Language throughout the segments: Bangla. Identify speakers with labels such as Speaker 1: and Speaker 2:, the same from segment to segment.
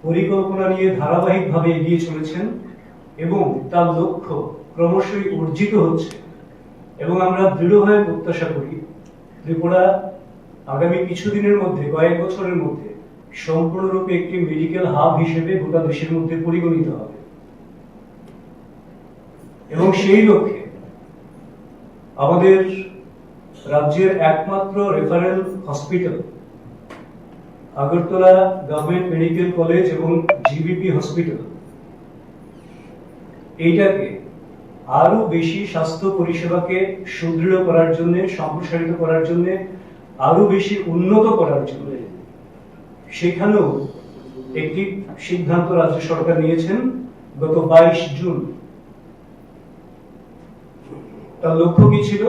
Speaker 1: পরিকল্পনা নিয়ে ধারাবাহিকভাবে এগিয়ে চলেছেন এবং তার লক্ষ্য ক্রমশই অর্জিত হচ্ছে এবং আমরা দৃঢ়ভাবে প্রত্যাশা করি ত্রিপুরা আগামী কিছুদিনের মধ্যে, কয়েক বছরের মধ্যে সম্পূর্ণরূপে একটি মেডিকেল হাব হিসেবে গোটা দেশের মধ্যে পরিগণিত হবে এবং সেই লক্ষ্যে আমাদের রাজ্যের একমাত্র referral hospital Agartala government medical college এবং জিবিপি হসপিটাল এইটাকে আরো বেশি স্বাস্থ্য পরিষেবাকে সুদৃঢ় করার জন্য, সম্প্রসারিত করার জন্য, আরো বেশি উন্নত করার জন্য সেখানেও একটি সিদ্ধান্ত রাজ্য সরকার নিয়েছেন গত 22 জুন। তার লক্ষ্য কি ছিল?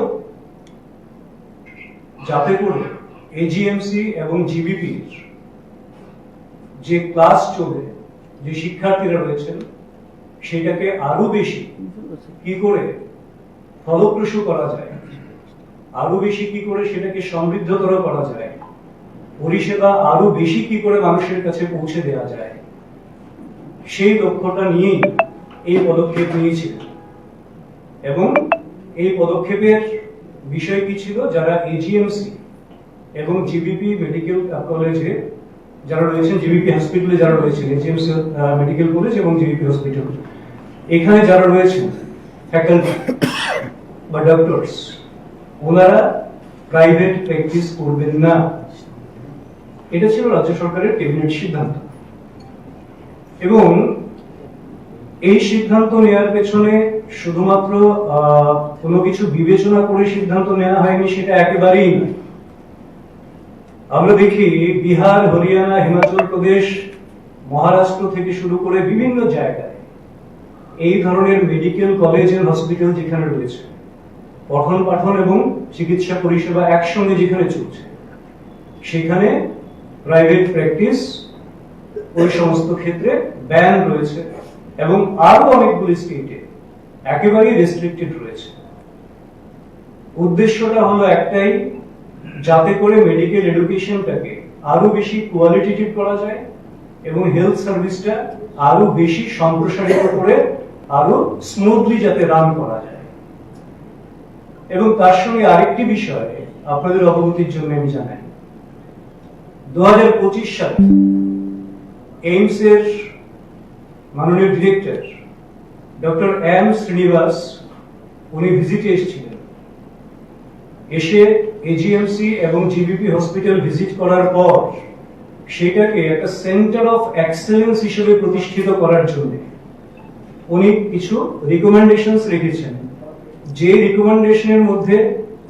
Speaker 1: যাতে করে এজিএমসি এবং জিবিপির যে ক্লাস চলে, যে শিক্ষার্থীরা রয়েছেন সেটাকে আরো বেশি কি করে ফলপ্রসূ করা যায়, আরো বেশি কি করে সেটাকে সমৃদ্ধতর করা যায়, পরিষেবা আরো বেশি কি করে মানুষের কাছে পৌঁছে দেওয়া যায়, সেই লক্ষ্যটা নিয়েই এই পদক্ষেপ নিয়েছিল। এবং এই পদক্ষেপের বিষয় কি ছিল? যারা এজিএমসি এবং জিবিপি মেডিকেল কলেজে যারা রয়েছেন, জিবিপি হসপিটালে যারা রয়েছেন, এজিএমসি মেডিকেল কলেজ এবং জিবিপি হসপিটাল, এখানে যারা রয়েছেন ফ্যাকাল্টি বা ডক্টরস, ওনারা প্রাইভেট প্র্যাকটিস করবেন না। এটা ছিল রাজ্য সরকারের ক্যাবিনেট সিদ্ধান্ত এবং এই সিদ্ধান্ত নেওয়ার পেছনে শুধুমাত্র কোনো কিছু বিবেচনা করে সিদ্ধান্ত নেওয়া হয়নি, সেটা একেবারেই নয়। আমরা দেখি বিহার, হরিয়ানা, হিমাচল প্রদেশ, মহারাষ্ট্র থেকে শুরু করে বিভিন্ন জায়গায় এই ধরনের মেডিকেল কলেজ এন্ড হসপিটাল যেখানে রয়েছে, পঠন পাঠন এবং চিকিৎসা পরিষেবা একসঙ্গে যেখানে চলছে, সেখানে প্রাইভেট প্র্যাকটিস ওই সমস্ত ক্ষেত্রে ব্যান রয়েছে এবং আরো অনেকগুলি স্টেটে একেবারেই রেস্ট্রিক্টেড রয়েছে। উদ্দেশ্যটা হলো একটাই, যাতে করে মেডিকেল এডুকেশনটাকে আরো বেশি কোয়ালিটেটিভ করা যায় এবং হেলথ সার্ভিসটা আরো বেশি সম্প্রসারিত করে আরো স্মুথলি যাতে রান করা যায়। এবং তার সঙ্গে আরেকটি বিষয় আপনাদের অবগতির জন্য আমি জানাই, 2025 সালে এইমস এর মাননীয় ডিরেক্টর ডক্টর এম শ্রীনিবাস উনি ভিজিটে এসেছিলেন। এসে এজিএমসি এবং জিবিপি হসপিটাল ভিজিট করার পর সেটাকে একটা সেন্টার অফ এক্সেলেন্স হিসেবে প্রতিষ্ঠিত করার জন্য উনি কিছু রিকমেন্ডেশনস রেখেছেন। যে রিকমেন্ডেশনের মধ্যে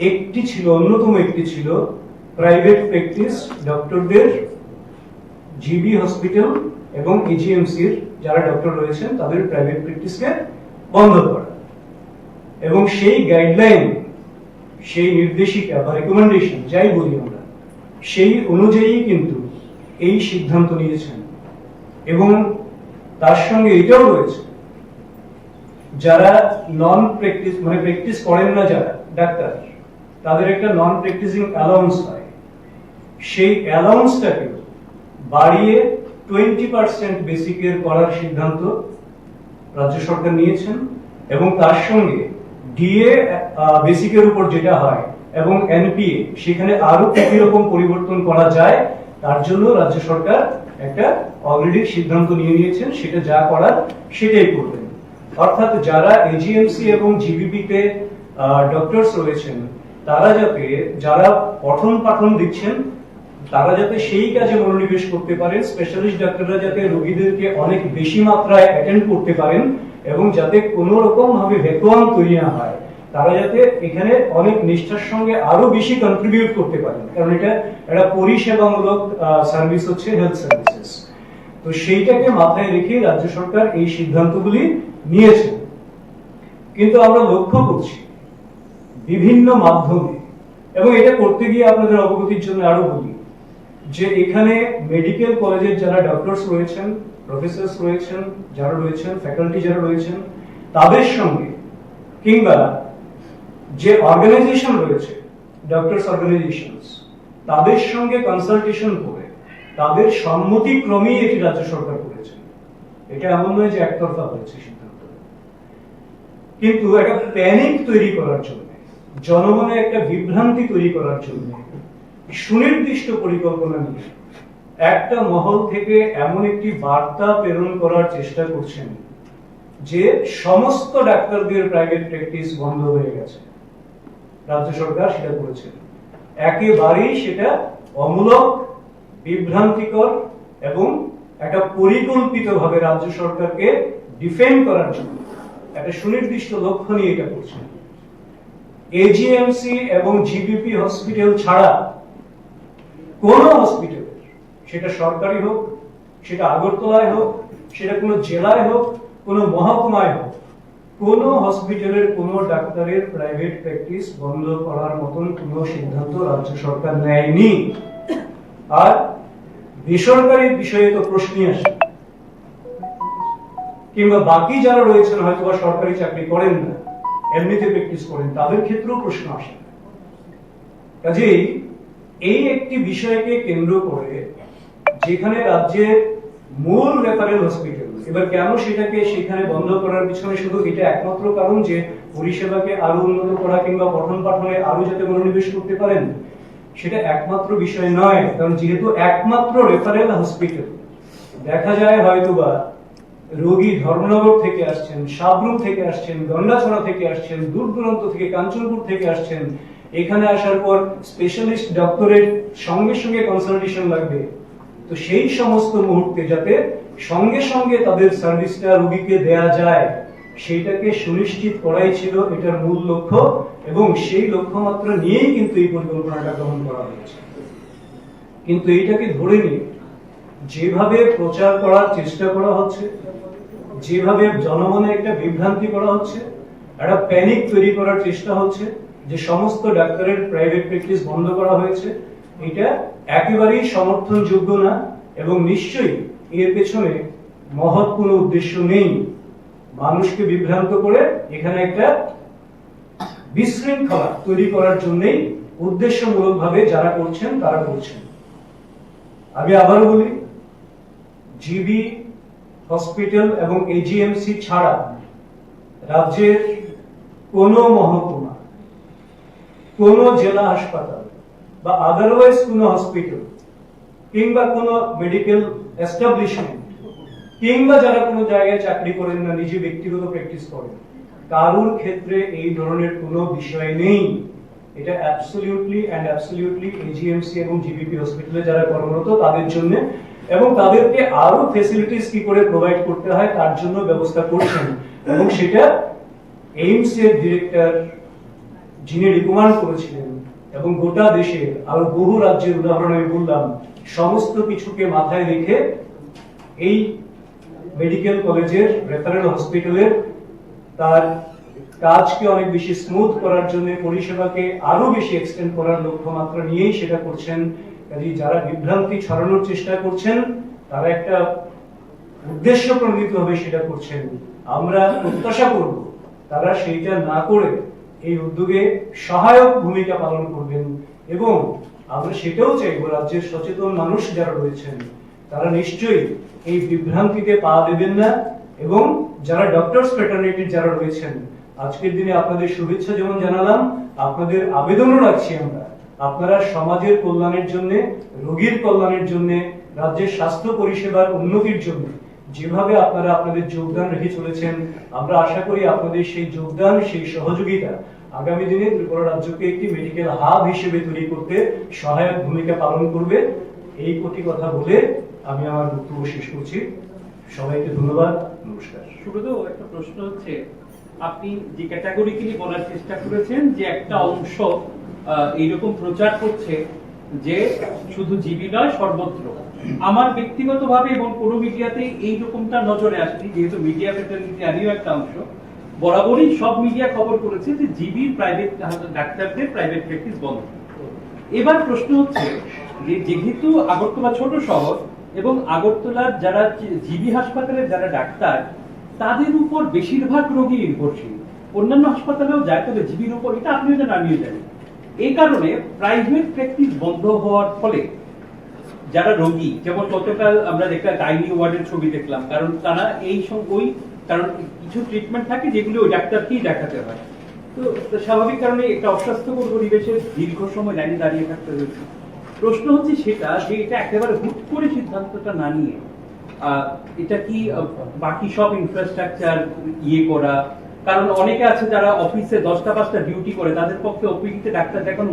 Speaker 1: একটি ছিল, অন্যতম একটি ছিল, প্রাইভেট প্র্যাকটিস ডক্টরদের জিবি হসপিটাল এবং এজিএমসির যারা ডক্টর রয়েছেন তাদের প্রাইভেট প্র্যাকটিসকে বন্ধ করা। এবং সেই গাইডলাইন, সেই নির্দেশিকা বা রিকমেন্ডেশন যাই বলি আমরা, সেই অনুযায়ী কিন্তু এই সিদ্ধান্ত নিয়েছেন। এবং তার সঙ্গে এটাও রয়েছে, যারা নন প্র্যাকটিস মানে প্র্যাকটিস করেন না যারা ডাক্তার, তাদের একটা নন প্র্যাকটিসিং অ্যালাউন্স হয়, সেই অ্যালাউন্সটাকে বাড়িয়ে 20% বেসিকের করার সিদ্ধান্ত রাজ্য সরকার নিয়েছেন। এবং তার সঙ্গে ডিএ বেসিকের উপর যেটা হয় এবং এনপিএ, সেখানে আরো কি রকম পরিবর্তন করা যায় তার জন্য রাজ্য সরকার একটা অলরেডি সিদ্ধান্ত নিয়ে নিয়েছেন। সেটা যা করার সেটাই করবেন। অর্থাৎ যারা এজিএমসি এবং জিবিপি তে ডক্টরস রয়েছেন, তারা যাতে, যারা পঠন পাঠন দিচ্ছেন, তারা যাতে সেই কাজে মনোনিবেশ করতে পারেন, স্পেশালিস্ট ডাক্তাররা যাতে রোগীদেরকে অনেক বেশি মাত্রায় অ্যাটেন্ড করতে পারেন এবং যাতে কোনো রকম ভাবে ভ্যাকুয়াম তৈরি না হয়, তারা যাতে এখানে অনেক নিষ্ঠার সঙ্গে আরো বেশি কন্ট্রিবিউট করতে পারেন। কারণ এটা একটা পরিষেবামূলক সার্ভিস হচ্ছে হেলথ সার্ভিসেস। তো সেইটাকে মাথায় রেখে রাজ্য সরকার এই সিদ্ধান্তগুলি নিয়েছে। কিন্তু আমরা লক্ষ্য করছি বিভিন্ন মাধ্যমে, এবং এটা করতে গিয়ে আপনাদের অবগতির জন্য আরো বলি যে এখানে মেডিকেল কলেজের যারা ডক্টরস রয়েছেন, প্রফেসরস রয়েছেন, যারা রয়েছেন ফ্যাকাল্টি যারা রয়েছেন, তাদের সঙ্গে কিংবা যে অর্গানাইজেশন রয়েছে ডক্টরস অর্গানাইজেশনস, তাদের সঙ্গে কনসালটেশন করে তাদের সম্মতিক্রমেই এটি রাজ্য সরকার করেছে। এটা এমন নয় যে একতরফা হয়েছে সিদ্ধান্ত। কিন্তু একটা প্যানিক তৈরি করার জন্য, জনমনে একটা বিভ্রান্তি তৈরি করার জন্য সুনির্দিষ্ট পরিকল্পনা নিয়ে একটা মহল থেকে এমন একটি বার্তা প্রেরণ করার চেষ্টা করছেন যে সমস্ত ডাক্তারদের প্রাইভেট প্র্যাকটিস বন্ধ হয়ে গেছে। রাজ্য সরকার সেটা করেছে। একেবারেই সেটা অমূলক, বিভ্রান্তিকর এবং একটা পরিকল্পিতভাবে রাজ্য সরকারকে ডিফেন্ড করার জন্য একটা সুনির্দিষ্ট লক্ষ্য নিয়ে এটা করছে। এজিএমসি এবং জিবিপি হসপিটাল ছাড়া কোন হসপিটাল, সেটা সরকারি হোক, সেটা আগরতলায় হোক, সেটা কোনো জেলায় হোক, কোনো মহকুমায় হোক, কোন হসপিটালের কোন ডাক্তারের প্রাইভেট প্র্যাকটিস বন্ধ করার মতন কোনো সিদ্ধান্ত রাজ্য সরকার নেয়নি। আর বেসরকারি বিষয়ে তো প্রশ্নই আসে, কিংবা বাকি যারা রয়েছেন হয়তো বা সরকারি চাকরি করেন না, এমনিতে প্র্যাকটিস করেন, তাদের ক্ষেত্রেও প্রশ্ন আসে। কাজেই এই একটি বিষয়কে কেন্দ্র করে যেখানে রাজ্যের মূল রেফারেল হসপিটাল, এবার কেন সেটাকে সেখানে বন্ধ করার পিছনে শুধু এটা একমাত্র কারণ যে পরিষেবাকে আরো উন্নত করা কিংবা পঠন পাঠনে আরো যাতে মনোনিবেশ করতে পারেন, সেটা একমাত্র বিষয় নয়। কারণ যেহেতু একমাত্র রেফারেল হসপিটাল, দেখা যায় হয়তোবা রোগী ধর্মনগর থেকে আসছেন, সাবরুম থেকে আসছেন, গন্ডাছড়া থেকে আসছেন, দূর দূরান্ত থেকে, কাঞ্চনপুর থেকে আসছেন, এখানে আসার পর স্পেশালিস্ট ডক্টরের সঙ্গে সঙ্গে কনসালটেশন লাগবে। তো সেই সমস্ত মুহূর্তে যাতে সঙ্গে সঙ্গে তাদের সার্ভিসটা রোগীকে দেয়া যায়, সেইটাকে সুনিশ্চিত করাই ছিল এটার মূল লক্ষ্য, এবং সেই লক্ষ্যমাত্রা নিয়েই কিন্তু এই পরিকল্পনাটা গ্রহণ করা হয়েছে। কিন্তু এইটাকে ধরে নিয়ে যেভাবে প্রচার করার চেষ্টা করা হচ্ছে, যেভাবে জনমনে একটা বিভ্রান্তি করা হচ্ছে, একটা প্যানিক তৈরি করার চেষ্টা হচ্ছে যে সমস্ত ডাক্তারের প্রাইভেট প্র্যাকটিস বন্ধ করা হয়েছে, এটা একেবারেই সমর্থনযোগ্য না। এবং নিশ্চয়ই এর পেছনে মহৎ কোনো উদ্দেশ্য নেই। মানুষকে বিভ্রান্ত করে এখানে একটা বিশৃঙ্খলা তৈরি করার জন্যই উদ্দেশ্যমূলকভাবে যারা করছেন তারা করছেন। আমি আবারও বলি, জিবি হসপিটাল এবং এজিএমসি ছাড়া রাজ্যের কোন মহকুমা, কোন জেলা হাসপাতাল বা আদারওয়াইজ কোন হসপিটাল কিংবা কোন মেডিকেল এস্টাবলিশমেন্ট কিংবা যারা কোনো জায়গায় চাকরি করেন না, নিজে ব্যক্তিগত প্র্যাকটিস করেন, কারোর ক্ষেত্রে এই ধরনের কোনো বিষয় নেই। এটা অ্যাবসলিউটলি এজিএমসি এবং জিবিপি হসপিটালে যারা কর্মরত তাদের জন্য, এবং তাদেরকে আরো ফ্যাসিলিটিস কি করে প্রোভাইড করতে হয় তার জন্য ব্যবস্থা করছেন। এবং সেটা এইমস এর ডিরেক্টর যিনি রিকমান্ড করেছিলেন, এবং গোটা দেশের আরো বহু রাজ্যের উদাহরণ আমি বললাম, সমস্ত কিছুকে মাথায় রেখে এই মেডিকেল কলেজের রেফারেল হসপিটালের তার কাজকে অনেক বেশি স্মুথ করার জন্য, পরিষেবাকে আরো বেশি এক্সটেন্ড করার লক্ষ্যমাত্রা নিয়েই সেটা করছেন। কাজেই যারা বিভ্রান্তি ছড়ানোর চেষ্টা করছেন তারা একটা উদ্দেশ্য প্রণীতভাবে সেটা করছেন। আমরা প্রত্যাশা করব তারা সেইটা না করে এই উদ্যোগে সহায়ক ভূমিকা পালন করবেন, এবং আমরা সেটাও চাইবো রাজ্যের সচেতন মানুষ যারা রয়েছেন তারা নিশ্চয়ই এই বিভ্রান্তিতে পা দেবেন না। এবং যারা ডক্টরস ফ্রেটার্নিটির যারা রয়েছেন, আজকের দিনে আপনাদের শুভেচ্ছা যেমন জানালাম, আপনাদের আবেদনও রাখছি আমরা, আপনারা সমাজের কল্যাণের জন্য, রোগীর কল্যাণের জন্য, রাজ্যের স্বাস্থ্য পরিষেবার উন্নতির জন্য যেভাবে আপনারা আপনাদের যোগদান রেখে চলেছেন, আমরা আশা করি আপনাদের সেই যোগদান, সেই সহযোগিতা আগামী দিনে ত্রিপুরা রাজ্যকে একটি মেডিকেল হাব হিসেবে তৈরি করতে সহায়ক ভূমিকা পালন করবে। এই কোটি কথা বলে আমি আমার বক্তব্য শেষ করছি। সবাইকে ধন্যবাদ, নমস্কার।
Speaker 2: শুরুতেও একটা প্রশ্ন হচ্ছে, আপনি যে ক্যাটাগরিক্যালি বলার চেষ্টা করেছেন যে একটা অংশ এইরকম প্রচার করছে যে শুধু জিবি নয় সর্বত্র। আমার ব্যক্তিগতভাবে এবং কোনো মিডিয়াতে এইরকমটা নজরে আসেনি, যেহেতু মিডিয়া ফ্রেটার্নিটি আমিও একটা অংশ, বরাবরই সব মিডিয়া খবর করেছে যে জিবির প্রাইভেট ডাক্তারদের প্রাইভেট প্র্যাকটিস বন্ধ। এবার প্রশ্ন হচ্ছে যে যেহেতু আগরতলা ছোট শহর এবং আগরতলার যারা জিবি হাসপাতালের যারা ডাক্তার, তাদের উপর বেশিরভাগ রোগী নির্ভরশীল, অন্যান্য হাসপাতালেও যায়, তবে জিবির উপর এটা আপনিও জানেন আমিও জানি। এই কারণে প্রাইভেট প্র্যাকটিস বন্ধ হওয়ার ফলে যারা রোগী, যেমন গতকাল আমরা দেখলাম গাইনি ওয়ার্ডের ছবি দেখলাম, কারণ তারা ওই কারণ কিছু ট্রিটমেন্ট থাকে যেগুলো ওই ডাক্তারকেই দেখাতে হয়। তো স্বাভাবিক কারণে একটা অস্বাস্থ্যকর পরিবেশে দীর্ঘ সময় লাইনে দাঁড়িয়ে থাকতে হয়েছে। প্রশ্ন হচ্ছে সেটা যে এটা একেবারে হুট করে সিদ্ধান্তটা না নিয়ে এটা কি বাকি সব ইনফ্রাস্ট্রাকচার করা, কারণ অনেকে আছে যারা অফিসে 10টা-5টা ডিউটি করে, তাদের পক্ষে ওপিডিতে ডাক্তার দেখানো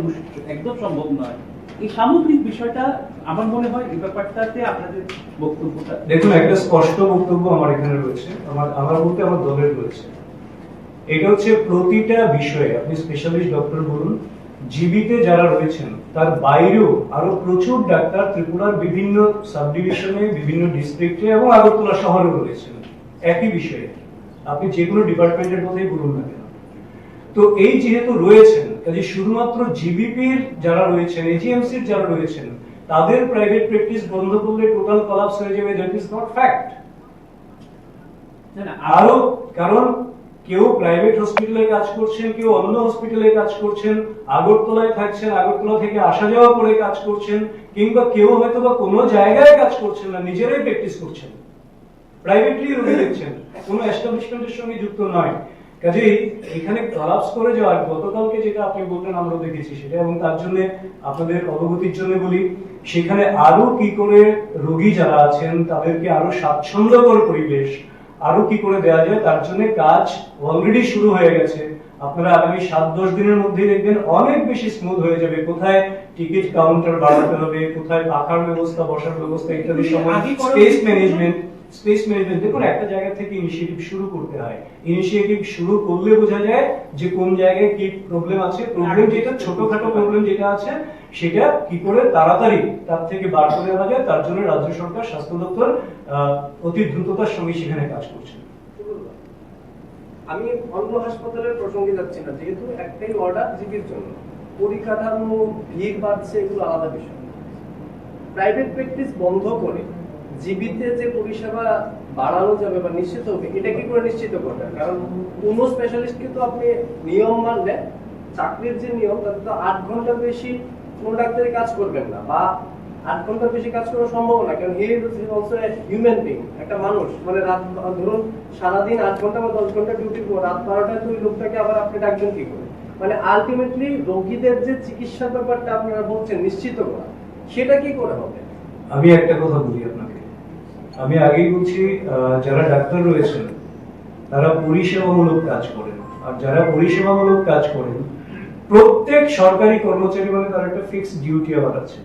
Speaker 2: একদম সম্ভব নয়। এই সামগ্রিক বিষয়টা আমার মনে হয় এই ব্যাপারটাতে আপনাদের বক্তব্যটা।
Speaker 1: দেখুন, একটা স্পষ্ট বক্তব্য আমার এখানে রয়েছে, আমার বলতে আমার দলের রয়েছে। এটা হচ্ছে প্রতিটা বিষয়ে আপনি স্পেশালিস্ট ডক্টর বলুন, জীবিতে যারা রয়েছেন তার বাইরেও আরো প্রচুর ডাক্তার ত্রিপুরার বিভিন্ন সাব ডিভিশনে, বিভিন্ন ডিস্ট্রিক্টে এবং আগরতলা শহরে রয়েছেন একই বিষয়ে। আপনি যে কোনো ডিপার্টমেন্টের কথাই বলুন না কেন। তো এই যেহেতু রয়েছেন, কাজে শুধুমাত্র জিবিপির যারা রয়েছেন, এজিএমসির যারা রয়েছেন, তাদের প্রাইভেট প্র্যাকটিস বন্ধ করলে টোটাল কলাপস হয়ে যাবে, দ্যাট ইজ নট ফ্যাক্ট। আরো কারণ কেউ প্রাইভেট হসপিটালে কাজ করছেন, কেউ অন্য হসপিটালে কাজ করছেন, আগরতলায় থাকছেন, আগরতলা থেকে আসা যাওয়া করে কাজ করছেন, কিংবা কেউ হয়তো বা কোনো জায়গায় কাজ করছেন না, নিজেরাই প্র্যাকটিস করছেন, প্রাইভেটলি রোগী দেখছেন, কোনো এস্টাবলিশমেন্টের সঙ্গে যুক্ত নয়। কাজেই এখানে কলাপস করে যাওয়ার, গতকালকে যেটা আপনি বললেন আমরা দেখেছি সেটা, এবং তার জন্য আপনাদের অবগতির জন্য বলি, সেখানে আরো কি করে রোগী যারা আছেন তাদেরকে আরো স্বাচ্ছন্দ্যকর পরিবেশ আরো কি করে দেওয়া যায়, তার জন্য কাজ অলরেডি শুরু হয়ে গেছে। আপনারা আগামী 7-10 দিনের মধ্যে দেখবেন অনেক বেশি স্মুথ হয়ে যাবে। কোথায় টিকিট কাউন্টার বাড়াতে হবে, কোথায় পাখার ব্যবস্থা, বসার ব্যবস্থা ইত্যাদি সময়, স্পেস ম্যানেজমেন্ট। দেখুন, একটা জায়গা থেকে ইনিশিয়েটিভ শুরু করতে হয়। ইনিশিয়েটিভ শুরু করলে বোঝা যায় যে কোন জায়গায় কি প্রবলেম আছে, প্রবলেম যেটা ছোটখাটো প্রবলেম যেটা আছে সেটা কি করে তাড়াতাড়ি তার থেকে বার করে আনা যায়, তার জন্য রাজ্য সরকার, স্বাস্থ্য দপ্তর অতি দ্রুততার সঙ্গে সেখানে কাজ করছে।
Speaker 3: আমি অন্য হাসপাতালের প্রসঙ্গে যাচ্ছি না, যেহেতু একটাই অর্ডার জিবির জন্য, পরিকাঠামো, ভিড় বাড়ছে, এগুলো আলাদা বিষয়। প্রাইভেট প্র্যাকটিস বন্ধ করে জিবিতে যে পরিষেবা বাড়ানো যাবে বা নিশ্চিত হবে, এটা কি করে নিশ্চিত করবেন? কারণ কোনো স্পেশালিস্টকে তো আপনি নিয়ম মানলে, চাকরির যে নিয়ম, তাতে তো 8 ঘন্টার বেশি কোনো ডাক্তারি কাজ করবেন না, বা 8 ঘন্টার বেশি কাজ করা সম্ভব না। কারণ he is also a human being, একটা মানুষ। মানে রাত ধরুন সারাদিন 8 ঘন্টা বা 10 ঘন্টা ডিউটির পর রাত 12টায় তো ওই লোকটাকে আবার আপনি ডাকবেন কি করে? মানে আলটিমেটলি রোগীদের যে চিকিৎসার ব্যাপারটা আপনারা বলছেন নিশ্চিত করা, সেটা কি করে হবে?
Speaker 1: আমি একটা কথা বলি আপনাকে, আমি আগেই বলছি, যারা ডাক্তার রয়েছেন তারা পরিষেবামূলক কাজ করেন, আর যারা পরিষেবামূলক কাজ করেন, প্রত্যেক সরকারি কর্মচারী মানে তার একটা ফিক্সড ডিউটি আবার আছে।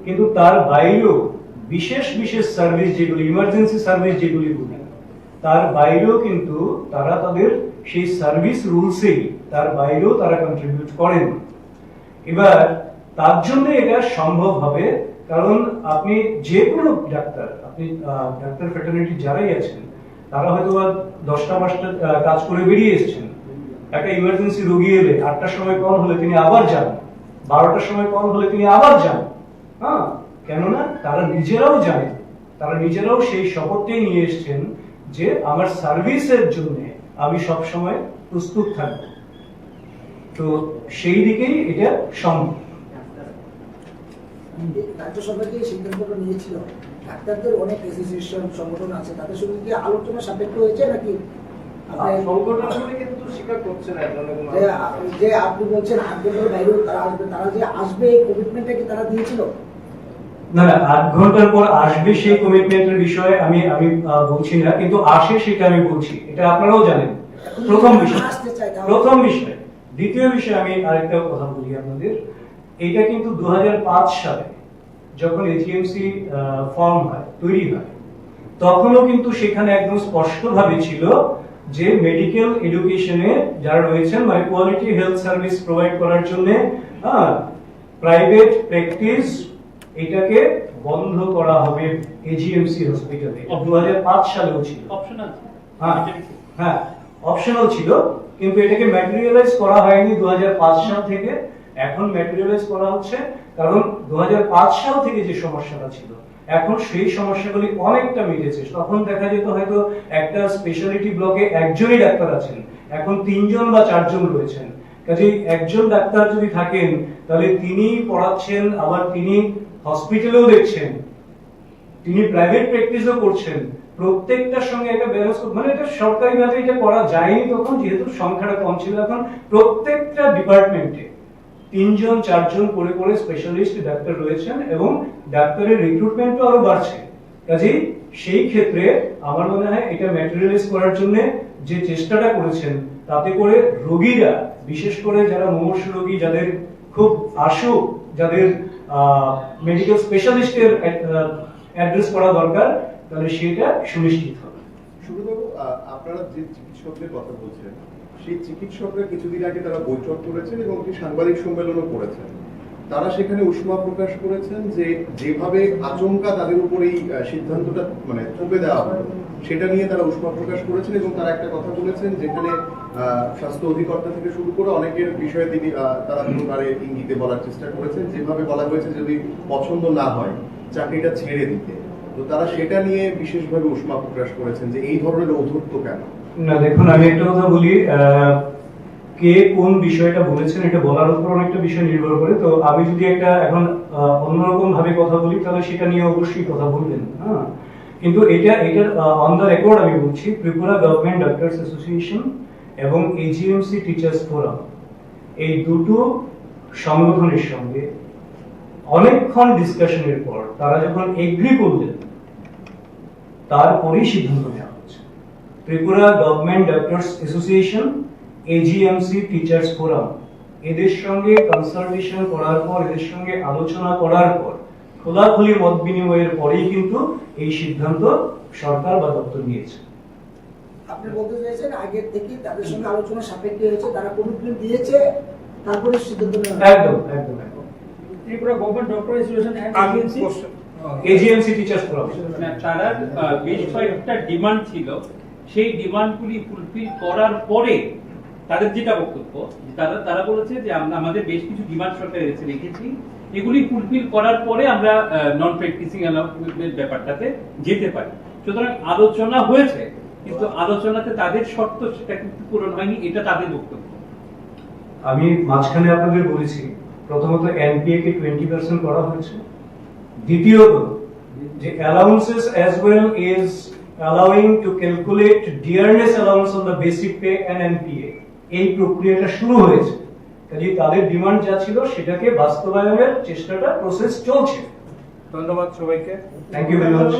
Speaker 1: কিন্তু তার বাইরেও বিশেষ বিশেষ সার্ভিস যেগুলি, ইমার্জেন্সি সার্ভিস যেগুলি বলি, তার বাইরেও কিন্তু তারা তাদের সেই সার্ভিস রুলসেই তার বাইরেও তারা কন্ট্রিবিউট করেন। এবার তার জন্য এটা সম্ভব হবে, কারণ আপনি যে কোনো ডাক্তার, আপনি ডাক্তার ফ্রেটার্নিটি যারাই আছেন, তারা হয়তো 10টা-5টা কাজ করে বেরিয়ে এসেছেন। একটা ইমার্জেন্সি রোগী এলে 8টার সময় কল হলে তিনি আবার যান, 12টার সময় কল হলে তিনি আবার যান। হ্যাঁ, কেননা তারা নিজেরাও জানেন, তারা নিজেরাও সেই শপথটাই নিয়ে এসেছেন যে আমার সার্ভিসের জন্য আমি সব সময় প্রস্তুত থাকব। তো সেই দিকেই এটা সম্ভব।
Speaker 4: রাজ্য সরকার যে সিদ্ধান্তটা নিয়েছিল, ডাক্তারদের অনেক অ্যাসোসিয়েশন সংগঠন আছে, তাদের সঙ্গে কি আলোচনা সাপেক্ষ হয়েছে নাকি?
Speaker 3: সংগঠনগুলি কিন্তু স্বীকার করছে না
Speaker 4: যে আপনি বলছেন 8 ঘন্টার বাইরেও তারা আসবে, তারা যে আসবে এই কমিটমেন্টটা কি তারা দিয়েছিল?
Speaker 1: না, 8 ঘন্টার পর আসবে সেই কমিটমেন্টের বিষয়ে আমি বলছি না, কিন্তু আসে সেটা আমি বলছি, এটা আপনারাও জানেন। প্রথম বিষয়। দ্বিতীয় বিষয়, আমি আরেকটা কথা বলি আপনাদের, এটা কিন্তু 2005 সালে যখন এজিএমসি ফর্ম হয়, তৈরি হয়, তখনও কিন্তু সেখানে একদম স্পষ্টভাবে ছিল যে মেডিকেল এডুকেশনে যারা রয়েছেন, মানে কোয়ালিটি হেলথ সার্ভিস প্রোভাইড করার জন্য প্রাইভেট প্র্যাকটিস এটাকে বন্ধ করা হবে এজিএমসি হসপিটালে। 2005 সালেও ছিল, হ্যাঁ অপশনাল ছিল, কিন্তু এটাকে ম্যাটেরিয়ালাইজ করা হয়নি 2005 সাল থেকে। এখন ম্যাটেরিয়ালাইজ করা হচ্ছে, কারণ 2005 সাল থেকে যে সমস্যাটা ছিল, এখন সেই সমস্যাগুলি অনেকটা মিটেছে। তখন দেখা যেত হয়তো একটা স্পেশালিটি ব্লকে একজনই ডাক্তার আছেন, এখন 3 জন বা 4 জন রয়েছেন। কাজেই একজন ডাক্তার যদি থাকেন, তাহলে তিনি পড়াচ্ছেন, আবার তিনি হসপিটালেও দেখছেন, তিনি প্রাইভেট প্র্যাকটিসও করছেন, প্রত্যেকটার সঙ্গে একটা ব্যালেন্স, মানে এটা সরকারিভাবে এটা করা যায়নি তখন, যেহেতু সংখ্যাটা কম ছিল। এখন প্রত্যেকটা ডিপার্টমেন্টে 3জন 4জন করে করে স্পেশালিস্ট ডাক্তার রয়েছেন এবং ডাক্তারের রিক্রুটমেন্টও আরো বাড়ছে। কাজেই সেই ক্ষেত্রে আমার মনে হয় এটা ম্যাটেরিয়ালাইজ করার জন্য যে চেষ্টাটা করেছেন, তাতে করে রোগীরা, বিশেষ করে যারা মুমূর্ষু রোগী, যাদের খুব আশু, যাদের মেডিকেল স্পেশালিস্টের অ্যাড্রেস করা দরকার, তাহলে সেটা সুনিশ্চিত হবে।
Speaker 5: শুরুবাবু, আপনারা যে চিকিৎসকদের কথা বলছেন, সেই চিকিৎসকরা কিছুদিন আগে তারা বৈঠক করেছেন এবং একটি সাংবাদিক সম্মেলনও করেছেন। তারা সেখানে উষ্মা প্রকাশ করেছেন যে যেভাবে আচমকা তাদের উপর এই সিদ্ধান্তটা মানে থোপে দেওয়া হলো, সেটা নিয়ে তারা উষ্মা প্রকাশ করেছেন এবং তারা একটা কথা বলেছেন যেখানে স্বাস্থ্য অধিকর্তা থেকে শুরু করে অনেকের বিষয়ে তিনি তারা পুনরায় ইঙ্গিতে বলার চেষ্টা করেছেন, যেভাবে বলা হয়েছে যদি পছন্দ না হয় চাকরিটা ছেড়ে দিতে। তো তারা সেটা নিয়ে বিশেষভাবে উষ্মা প্রকাশ করেছেন যে এই ধরনের ঔদ্ধত্য কেন।
Speaker 1: না দেখুন, আমি একটা কথা বলি, কে কোন বিষয়টা বলেছেন এটা বলার উপর অনেকটা বিষয় নির্ভর করে। তো আমি যদি একটা এখন অন্যরকম ভাবে কথা বলি, তাহলে সেটা নিয়ে অবশ্যই কথা বলবেন। হ্যাঁ, কিন্তু এটার অন দ্য রেকর্ড আমি বলছি, ত্রিপুরা গভর্নমেন্ট ডক্টরস অ্যাসোসিয়েশন এবং এজিএমসি টিচার্স ফোরাম, এই দুটো সংগঠনের সঙ্গে অনেকক্ষণ ডিসকাশনের পর তারা যখন এগ্রি করলেন, তারপরেই সিদ্ধান্ত নেওয়া হচ্ছে। Tripura government doctors association, AGMC teachers forum, এদের সঙ্গে কনসালটেশন করার পর, এদের সঙ্গে আলোচনা করার পর, খোলাখুলি মত বিনিময়ের পরেই কিন্তু এই সিদ্ধান্ত সরকার বা দপ্তর নিয়েছে।
Speaker 4: আপনি বলতে চাইছেন আগের থেকে তাদের সঙ্গে আলোচনা সাপেক্ষে হয়েছে, তারা কমিটমেন্ট দিয়েছে, তারপরে সিদ্ধান্ত নেওয়া।
Speaker 1: একদম একদম একদম।
Speaker 6: Tripura government doctor association
Speaker 1: AGMC teachers forum,
Speaker 2: তারা বেশ কয়েকটা ডিমান্ড ছিল, সেই ডিমান্ডগুলি ফুলফিল করার পরে তাদের যেটা বক্তব্য, তারা বলেছে যে আমাদের বেশ কিছু ডিমান্ড সরকারের কাছে রেখেছি, এগুলি ফুলফিল করার পরে আমরা নন প্র্যাকটিসিং অ্যালাউন্সমেন্ট ব্যাপারটাতে যেতে পারি। সুতরাং আলোচনা হয়েছে, কিন্তু আলোচনাতে তাদের শর্ত সেটা কিন্তু পূরণ হয়নি, এটা তাদের বক্তব্য।
Speaker 1: আমি মাঝখানে আপনাদের বলেছি, প্রথমত এনপিএ কে 20% করা হয়েছে, দ্বিতীয়ত যে allowances as well is allowing to calculate dearness allowance on the basic pay and NPA, এই প্রক্রিয়াটা শুরু হয়েছে। কাজে তাদের ডিমান্ড যা ছিল সেটাকে বাস্তবায়নের চেষ্টাটা, প্রসেস চলছে।
Speaker 6: ধন্যবাদ সবাইকে।
Speaker 1: Thank you very much.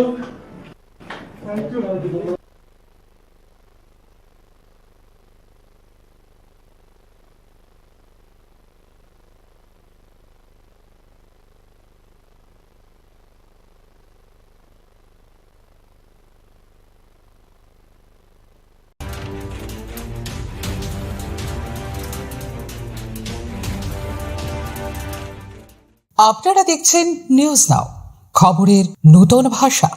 Speaker 7: আপনারা দেখছেন নিউজ নাও, খবরের নতুন ভাষা।